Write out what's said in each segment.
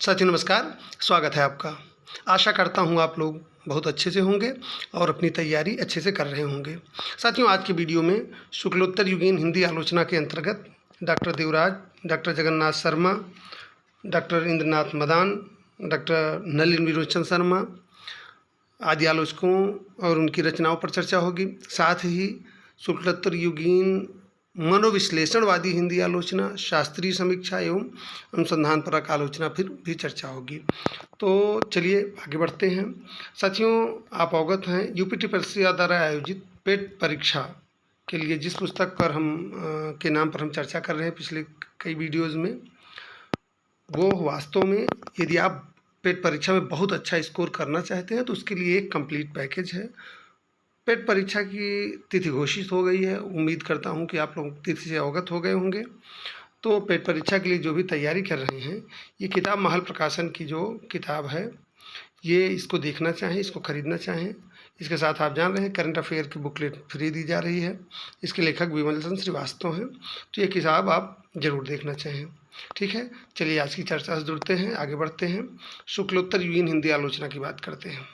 साथियों नमस्कार, स्वागत है आपका। आशा करता हूँ आप लोग बहुत अच्छे से होंगे और अपनी तैयारी अच्छे से कर रहे होंगे। साथियों आज की वीडियो में शुक्लोत्तर युगीन हिंदी आलोचना के अंतर्गत doctor Devraj, doctor Jagannath Sharma, doctor Indranath Madan, doctor Nalin Vilochan Sharma आदि आलोचकों और उनकी रचनाओं पर चर्चा होगी। साथ ही शुक्लोत्तर युगीन मनोविश्लेषणवादी हिंदी आलोचना, शास्त्रीय समीक्षा एवं अनुसंधानपरक आलोचना फिर भी चर्चा होगी। तो चलिए आगे बढ़ते हैं। साथियों आप अवगत हैं यूपीटी परिषद द्वारा आयोजित पेट परीक्षा के लिए जिस पुस्तक पर के नाम पर हम चर्चा कर रहे हैं पिछले कई वीडियोज़ में, वो वास्तव में यदि आप पेट परीक्षा में बहुत अच्छा स्कोर करना चाहते हैं तो उसके लिए एक कंप्लीट पैकेज है। पेट परीक्षा की तिथि घोषित हो गई है। उम्मीद करता हूं कि आप लोग तिथि से अवगत हो गए होंगे। तो पेट परीक्षा के लिए जो भी तैयारी कर रहे हैं, ये किताब महल प्रकाशन की जो किताब है, ये इसको देखना चाहें, इसको ख़रीदना चाहें। इसके साथ आप जान रहे हैं करंट अफेयर की बुकलेट फ्री दी जा रही है। इसके लेखक विमल चंद्र श्रीवास्तव हैं। तो ये किताब आप ज़रूर देखना चाहें। ठीक है, चलिए आज की चर्चा से जुड़ते हैं, आगे बढ़ते हैं। शुक्लोत्तर युगीन हिंदी आलोचना की बात करते हैं।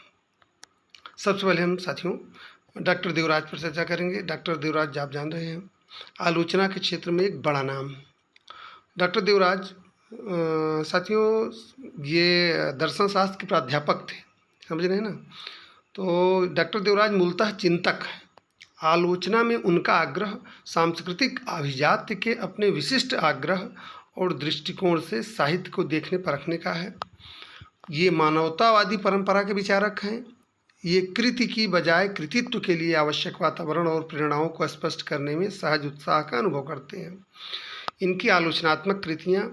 सबसे पहले हम साथियों डॉक्टर देवराज पर चर्चा करेंगे। डॉक्टर देवराज आप जान रहे हैं आलोचना के क्षेत्र में एक बड़ा नाम। डॉक्टर देवराज साथियों ये दर्शन शास्त्र के प्राध्यापक थे, समझ रहे हैं ना। तो डॉक्टर देवराज मूलतः चिंतक हैं। आलोचना में उनका आग्रह सांस्कृतिक अभिजात्य के अपने विशिष्ट आग्रह और दृष्टिकोण से साहित्य को देखने परखने का है। ये मानवतावादी परंपरा के विचारक हैं। ये कृति की बजाय कृतित्व के लिए आवश्यक वातावरण और प्रेरणाओं को स्पष्ट करने में सहज उत्साह का अनुभव करते हैं। इनकी आलोचनात्मक कृतियाँ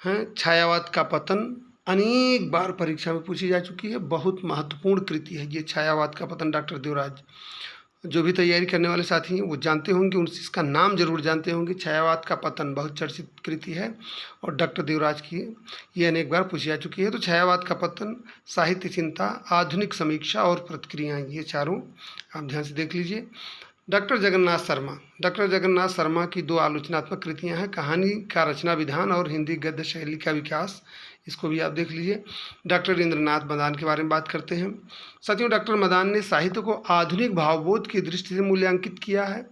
हैं छायावाद का पतन, अनेक बार परीक्षा में पूछी जा चुकी है, बहुत महत्वपूर्ण कृति है ये छायावाद का पतन। डॉक्टर देवराज जो भी तैयारी करने वाले साथी हैं वो जानते होंगे, उन इसका नाम जरूर जानते होंगे। छायावाद का पतन बहुत चर्चित कृति है और डॉक्टर देवराज की ये अनेक बार पूछी जा चुकी है। तो छायावाद का पतन, साहित्य चिंता, आधुनिक समीक्षा और प्रतिक्रियाएं, ये चारों आप ध्यान से देख लीजिए। डॉक्टर जगन्नाथ शर्मा की दो आलोचनात्मक कृतियाँ हैं, कहानी का रचना विधान और हिंदी गद्य शैली का विकास, इसको भी आप देख लीजिए। डॉक्टर इंद्रनाथ मदान के बारे में बात करते हैं। साथियों डॉक्टर मदान ने साहित्य को आधुनिक भावबोध की दृष्टि से मूल्यांकित किया है।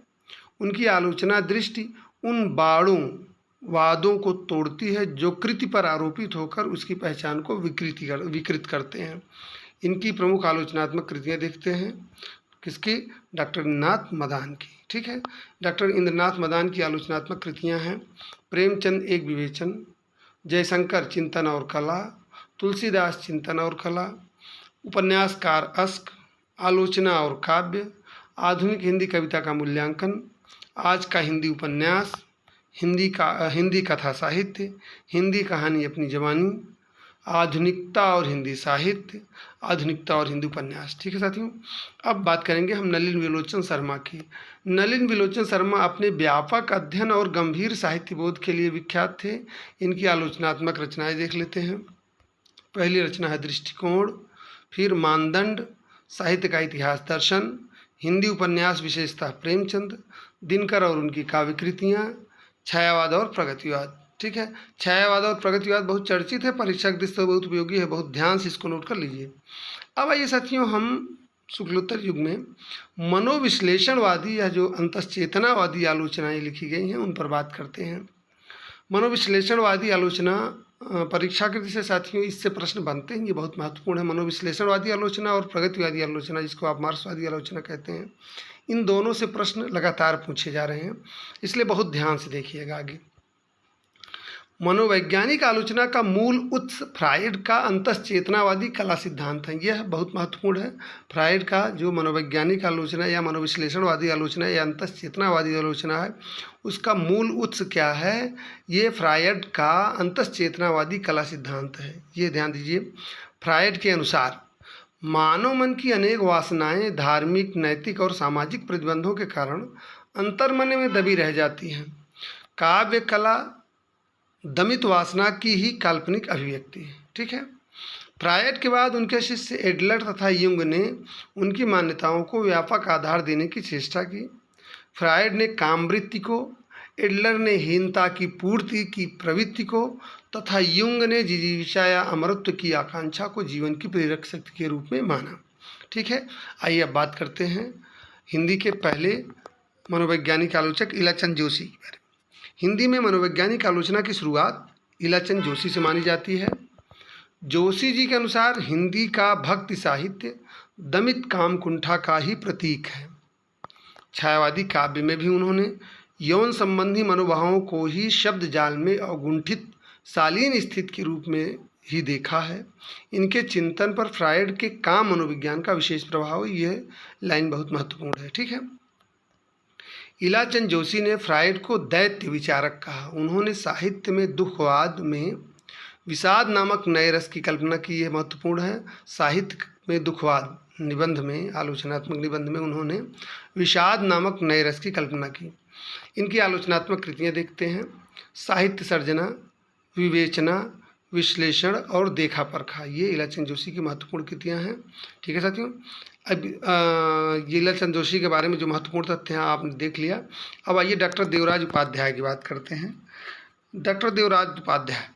उनकी आलोचना दृष्टि उन वादों को तोड़ती है जो कृति पर आरोपित होकर उसकी पहचान को विकृत करते हैं। इनकी प्रमुख आलोचनात्मक कृतियाँ देखते हैं किसकी? डॉक्टर इंद्रनाथ मदान की। ठीक है, डॉक्टर इंद्रनाथ मदान की आलोचनात्मक कृतियाँ हैं प्रेमचंद एक विवेचन, जयशंकर चिंतन और कला, तुलसीदास चिंतन और कला, उपन्यासकार अश्क, आलोचना और काव्य, आधुनिक हिंदी कविता का मूल्यांकन, आज का हिंदी उपन्यास, हिंदी कथा साहित्य, हिंदी कहानी अपनी जवानी, आधुनिकता और हिंदी साहित्य, आधुनिकता और हिंदी उपन्यास। ठीक है साथियों, अब बात करेंगे हम नलिन विलोचन शर्मा की। नलिन विलोचन शर्मा अपने व्यापक अध्ययन और गंभीर साहित्य बोध के लिए विख्यात थे। इनकी आलोचनात्मक रचनाएं देख लेते हैं। पहली रचना है दृष्टिकोण, फिर मानदंड, साहित्य का इतिहास दर्शन, हिंदी उपन्यास विशेषतः प्रेमचंद, दिनकर और उनकी काव्य कृतियाँ, छायावाद और प्रगतिवाद। ठीक है, छायावाद और प्रगतिवाद बहुत चर्चित है, परीक्षा की दृष्टि से बहुत उपयोगी है, बहुत ध्यान से इसको नोट कर लीजिए। अब आइए साथियों हम शुक्लोत्तर युग में मनोविश्लेषणवादी या जो अंतश्चेतनावादी आलोचनाएं लिखी गई हैं उन पर बात करते हैं। मनोविश्लेषणवादी आलोचना परीक्षा की दृष्टि से साथियों इससे प्रश्न बनते हैं, ये बहुत महत्वपूर्ण है। मनोविश्लेषणवादी आलोचना और प्रगतिवादी आलोचना, जिसको आप मार्क्सवादी आलोचना कहते हैं, इन दोनों से प्रश्न लगातार पूछे जा रहे हैं, इसलिए बहुत ध्यान से देखिएगा आगे। मनोवैज्ञानिक आलोचना का मूल उत्स फ्रायड का अंतश्चेतनावादी कला सिद्धांत है। यह बहुत महत्वपूर्ण है। फ्रायड का जो मनोवैज्ञानिक आलोचना या मनोविश्लेषणवादी आलोचना या अंतश्चेतनावादी आलोचना है, उसका मूल उत्स क्या है? ये फ्रायड का अंतश्चेतनावादी कला सिद्धांत है। ये ध्यान दीजिए। फ्रायड के अनुसार मानव मन की अनेक वासनाएं धार्मिक, नैतिक और सामाजिक प्रतिबंधों के कारण अंतर्मन में दबी रह जाती हैं। काव्य कला दमित वासना की ही काल्पनिक अभिव्यक्ति है। ठीक है, फ्रायड के बाद उनके शिष्य एडलर तथा युंग ने उनकी मान्यताओं को व्यापक आधार देने की चेष्टा की। फ्रायड ने कामवृत्ति को एडलर ने हीनता की पूर्ति की प्रवृत्ति को तथा युंग ने जिजीविषा या अमरत्व की आकांक्षा को जीवन की प्रेरक शक्ति के रूप में माना। ठीक है, आइए अब बात करते हैं हिंदी के पहले मनोवैज्ञानिक आलोचक इलाचंद जोशी के बारे में। हिंदी में मनोवैज्ञानिक आलोचना की शुरुआत इलाचंद जोशी से मानी जाती है। जोशी जी के अनुसार हिंदी का भक्ति साहित्य दमित कामकुंठा का ही प्रतीक है। छायावादी काव्य में भी उन्होंने यौन संबंधी मनोभावों को ही शब्द जाल में अवगुंठित शालीन स्थिति के रूप में ही देखा है। इनके चिंतन पर फ्रायड के काम मनोविज्ञान का विशेष प्रभाव, यह लाइन बहुत महत्वपूर्ण है। ठीक है, इलाचंद जोशी ने फ्रायड को दैत्य विचारक कहा। उन्होंने साहित्य में दुखवाद में विषाद नामक नए रस की कल्पना की, यह महत्वपूर्ण है। साहित्य में दुखवाद निबंध में, आलोचनात्मक निबंध में उन्होंने विषाद नामक नए रस की कल्पना की। इनकी आलोचनात्मक कृतियाँ देखते हैं। साहित्य सर्जना, विवेचना, विश्लेषण और देखा परखा, ये इलाचंद जोशी की महत्वपूर्ण कृतियाँ हैं। ठीक है साथियों, अब ये इलाचंद जोशी के बारे में जो महत्वपूर्ण तथ्य हैं आपने देख लिया। अब आइए डॉक्टर देवराज उपाध्याय की बात करते हैं। डॉक्टर देवराज उपाध्याय,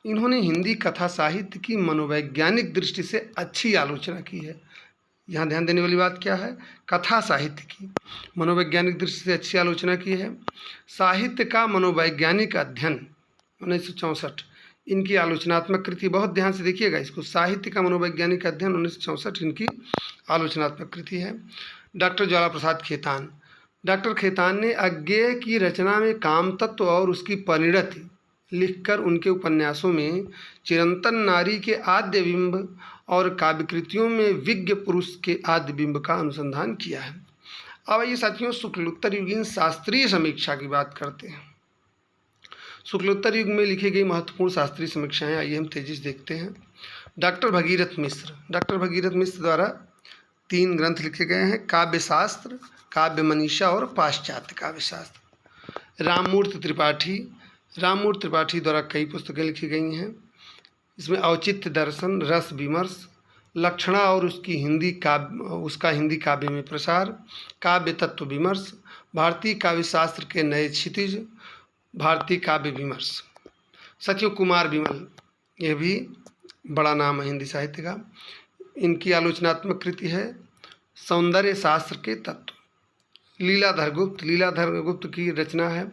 इन्होंने हिंदी कथा साहित्य की मनोवैज्ञानिक दृष्टि से अच्छी आलोचना की है। यहाँ ध्यान देने वाली बात क्या है, कथा साहित्य की मनोवैज्ञानिक दृष्टि से अच्छी आलोचना की है। साहित्य का मनोवैज्ञानिक अध्ययन 1964, इनकी आलोचनात्मक कृति, बहुत ध्यान से देखिएगा इसको, साहित्य का मनोवैज्ञानिक अध्ययन 1964 इनकी आलोचनात्मक कृति है। डॉक्टर ज्वाला प्रसाद खेतान, डॉक्टर खेतान ने अज्ञेय की रचना में काम तत्व और उसकी परिणति लिखकर उनके उपन्यासों में चिरंतन नारी के आद्य बिंब और काव्यकृतियों में विज्ञ पुरुष के आद्य बिंब का अनुसंधान किया है। अब आइए साथियों शुक्लोत्तर युगीन शास्त्रीय समीक्षा की बात करते हैं। शुक्लोत्तर युग में लिखी गई महत्वपूर्ण शास्त्रीय समीक्षाएं आइए हम तेजी से देखते हैं। डॉक्टर भगीरथ मिश्र द्वारा 3 ग्रंथ लिखे गए हैं, काव्य शास्त्र, काव्य मनीषा और पाश्चात्य काव्य शास्त्र। राममूर्ति त्रिपाठी द्वारा कई पुस्तकें लिखी गई हैं। इसमें औचित्य दर्शन, रस विमर्श, लक्षणा और उसका हिंदी काव्य में प्रसार, काव्य तत्व विमर्श, भारतीय काव्य शास्त्र के नए क्षितिज, भारतीय काव्य विमर्श। साथियों कुमार विमल, यह भी बड़ा नाम है हिंदी साहित्य का। इनकी आलोचनात्मक कृति है सौंदर्य शास्त्र के तत्व। लीलाधर गुप्त की रचना है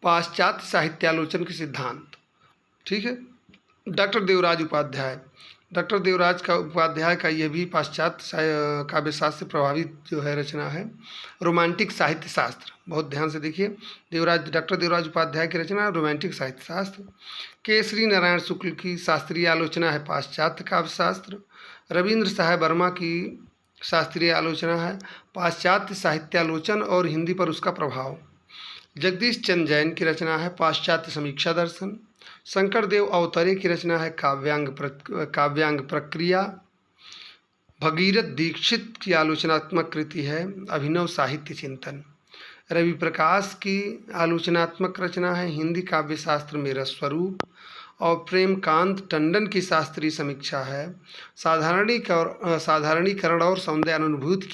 पाश्चात्य साहित्यालोचन के सिद्धांत। ठीक है, डॉक्टर देवराज उपाध्याय का यह भी पाश्चात्य काव्य शास्त्र से प्रभावित जो है रचना है रोमांटिक साहित्य शास्त्र। बहुत ध्यान से देखिए, डॉक्टर देवराज उपाध्याय की रचना रोमांटिक साहित्य शास्त्र। केसरी नारायण शुक्ल की शास्त्रीय आलोचना है पाश्चात्य काव्य शास्त्र। रविंद्र साहब वर्मा की शास्त्रीय आलोचना है पाश्चात्य साहित्यालोचन और हिंदी पर उसका प्रभाव। जगदीश चंद्र जैन की रचना है पाश्चात्य समीक्षा दर्शन। शंकरदेव अवतरे की रचना है काव्यांग प्रक्रिया। भगीरथ दीक्षित की आलोचनात्मक कृति है अभिनव साहित्य चिंतन। रवि प्रकाश की आलोचनात्मक रचना है हिंदी काव्य शास्त्र में रस स्वरूप। और प्रेमकांत टंडन की शास्त्रीय समीक्षा है साधारणीकरण और सौंदर्यानुभूति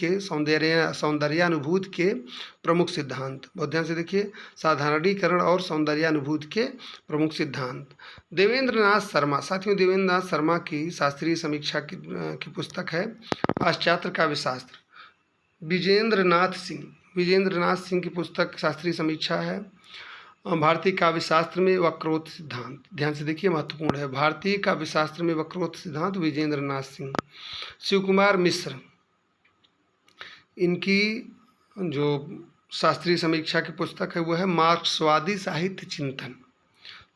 के प्रमुख सिद्धांत। बहुत ध्यान से देखिए, साधारणीकरण और सौंदर्यानुभूति के प्रमुख सिद्धांत। देवेंद्रनाथ शर्मा, साथियों देवेंद्रनाथ शर्मा की शास्त्रीय समीक्षा की पुस्तक है पाश्चात्य काव्य शास्त्र। विजेंद्रनाथ सिंह की पुस्तक शास्त्रीय समीक्षा है भारतीय काव्य शास्त्र में वक्रोक्त सिद्धांत। ध्यान से देखिए, महत्वपूर्ण है, भारतीय काव्य शास्त्र में वक्रोक्त सिद्धांत, विजेंद्रनाथ सिंह। शिव कुमार मिश्र, इनकी जो शास्त्रीय समीक्षा की पुस्तक है वो है मार्क्सवादी साहित्य चिंतन।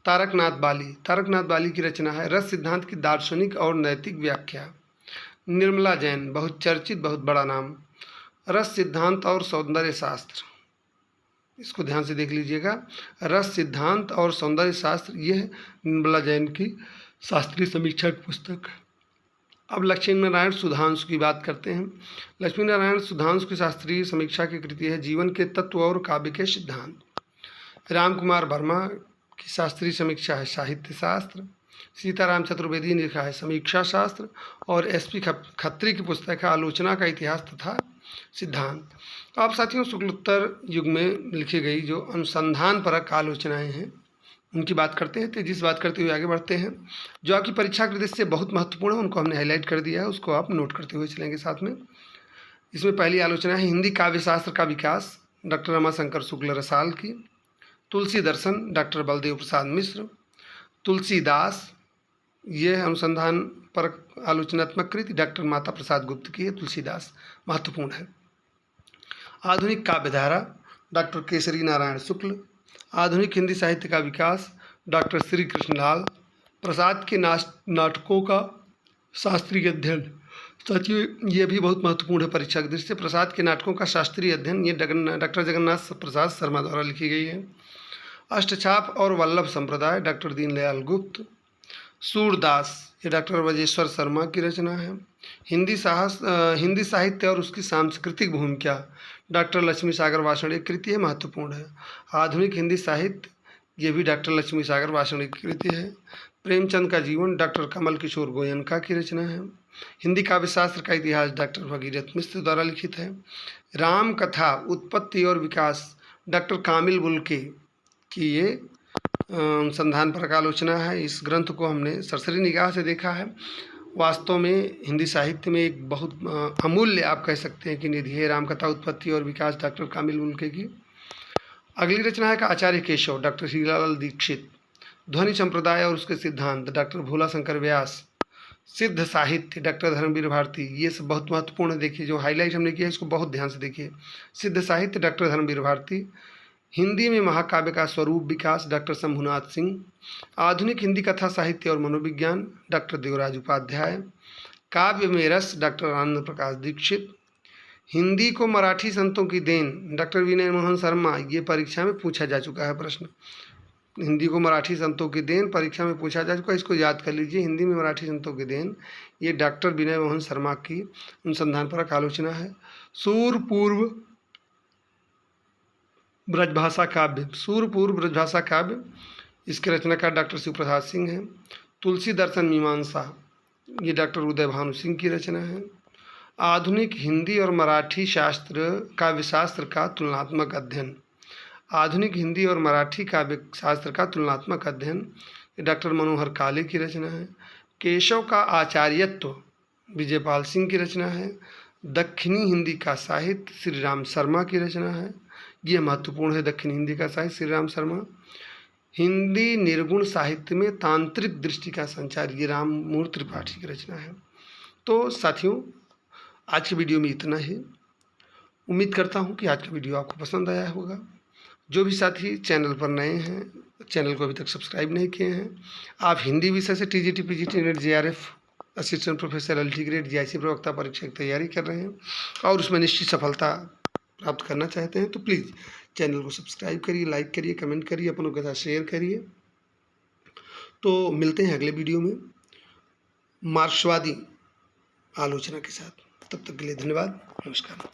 तारकनाथ बाली की रचना है रस सिद्धांत की दार्शनिक और नैतिक व्याख्या। निर्मला जैन, बहुत चर्चित, बहुत बड़ा नाम, रस सिद्धांत और सौंदर्य शास्त्र। इसको ध्यान से देख लीजिएगा, रस सिद्धांत और सौंदर्य शास्त्र, यह निर्मला जैन की शास्त्रीय समीक्षा की पुस्तक है। अब लक्ष्मी नारायण सुधांशु की बात करते हैं। लक्ष्मी नारायण सुधांशु की शास्त्रीय समीक्षा की कृति है जीवन के तत्व और काव्य के सिद्धांत। राम कुमार वर्मा की शास्त्रीय समीक्षा है साहित्य शास्त्र। सीताराम चतुर्वेदी ने लिखा है समीक्षा शास्त्र। और SP खत्री की पुस्तक है आलोचना का इतिहास तथा सिद्धांत। अब साथियों शुक्लोत्तर युग में लिखी गई जो अनुसंधान परक आलोचनाएं हैं उनकी बात करते हैं, तेजी से बात करते हुए आगे बढ़ते हैं। जो आपकी परीक्षा के दृष्टि से बहुत महत्वपूर्ण है उनको हमने हाईलाइट कर दिया है, उसको आप नोट करते हुए चलेंगे साथ में। इसमें पहली आलोचना है हिंदी काव्य शास्त्र का विकास, डॉक्टर रमाशंकर शुक्ल रसाल की। तुलसी दर्शन, डॉक्टर बलदेव प्रसाद मिश्र। तुलसीदास, ये अनुसंधान पर आलोचनात्मक कृति डॉक्टर माता प्रसाद गुप्त की है। तुलसीदास महत्वपूर्ण है। आधुनिक काव्यधारा, डॉक्टर केसरी नारायण शुक्ल। आधुनिक हिंदी साहित्य का विकास, डॉक्टर श्री कृष्णलाल। प्रसाद के नाटकों का शास्त्रीय अध्ययन, साथियों ये भी बहुत महत्वपूर्ण है परीक्षा की दृष्टि से। प्रसाद के नाटकों का शास्त्रीय अध्ययन, ये डॉक्टर जगन्नाथ प्रसाद शर्मा द्वारा लिखी गई है। अष्टछाप और वल्लभ संप्रदाय, डॉक्टर दीनदयाल गुप्त। सूरदास, ये डॉक्टर वजेश्वर शर्मा की रचना है। हिंदी साहित्य और उसकी सांस्कृतिक भूमिका, डॉक्टर लक्ष्मी सागर वाषणी की कृति है, महत्वपूर्ण है। आधुनिक हिंदी साहित्य, ये भी डॉक्टर लक्ष्मी सागर वाषणी की कृति है। प्रेमचंद का जीवन, डॉक्टर कमल किशोर गोयनका की रचना है। हिंदी काव्य शास्त्र का इतिहास, डॉक्टर भगीरथ मिश्र द्वारा लिखित है। राम कथा उत्पत्ति और विकास, डॉक्टर कामिल बुल्के की ये अनुसंधान पर आलोचना है। इस ग्रंथ को हमने सरसरी निगाह से देखा है। वास्तव में हिंदी साहित्य में एक बहुत अमूल्य आप कह सकते हैं कि निधि है रामकथा उत्पत्ति और विकास, डॉक्टर कामिल बुल्के की। अगली रचना है का आचार्य केशव, डॉक्टर हीरालाल दीक्षित। ध्वनि संप्रदाय और उसके सिद्धांत, डॉक्टर भोला शंकर व्यास। सिद्ध साहित्य, डॉक्टर धर्मवीर भारती। ये सब बहुत महत्वपूर्ण है, देखिए जो हाईलाइट हमने किया है इसको बहुत ध्यान से देखिए। सिद्ध साहित्य, डॉक्टर धर्मवीर भारती। हिंदी में महाकाव्य का स्वरूप विकास, डॉक्टर शंभुनाथ सिंह। आधुनिक हिंदी कथा साहित्य और मनोविज्ञान, डॉक्टर देवराज उपाध्याय। काव्य में रस, डॉक्टर आनंद प्रकाश दीक्षित। हिंदी को मराठी संतों की देन, डॉक्टर विनय मोहन शर्मा। ये परीक्षा में पूछा जा चुका है प्रश्न। हिंदी को मराठी संतों की देन परीक्षा में पूछा जा चुका है, इसको याद कर लीजिए। हिंदी में मराठी संतों की देन, ये डॉक्टर विनय मोहन शर्मा की अनुसंधान पर आलोचना है। सूरपूर्व ब्रजभाषा काव्य, सूरपूर्व ब्रजभाषा काव्य, इसके रचनाकार डॉक्टर शिव प्रसाद सिंह हैं। तुलसी दर्शन मीमांसा, ये डॉक्टर उदय भानु सिंह की रचना है। आधुनिक हिंदी और मराठी शास्त्र काव्य शास्त्र का तुलनात्मक अध्ययन, आधुनिक हिंदी और मराठी काव्य शास्त्र का तुलनात्मक अध्ययन, ये डॉक्टर मनोहर काले की रचना है। केशव का आचार्यत्व, विजयपाल सिंह की रचना है। दक्षिणी हिंदी का साहित्य, श्री राम शर्मा की रचना है। ये महत्वपूर्ण है, दक्षिणी हिंदी का साहित्य श्री राम शर्मा। हिंदी निर्गुण साहित्य में तांत्रिक दृष्टि का संचार, ये राममूर्ति त्रिपाठी की रचना है। तो साथियों आज की वीडियो में इतना ही। उम्मीद करता हूँ कि आज का वीडियो आपको पसंद आया होगा। जो भी साथी चैनल पर नए हैं, चैनल को अभी तक सब्सक्राइब नहीं किए हैं, आप हिंदी विषय से TGT, PGT, net, JRF, assistant professor, LT grade, GIC प्रवक्ता परीक्षा की तैयारी कर रहे हैं और उसमें निश्चित सफलता प्राप्त करना चाहते हैं तो प्लीज़ चैनल को सब्सक्राइब करिए, लाइक करिए, कमेंट करिए, अपनों के साथ शेयर करिए। तो मिलते हैं अगले वीडियो में मार्क्सवादी आलोचना के साथ। तब तक के लिए धन्यवाद, नमस्कार।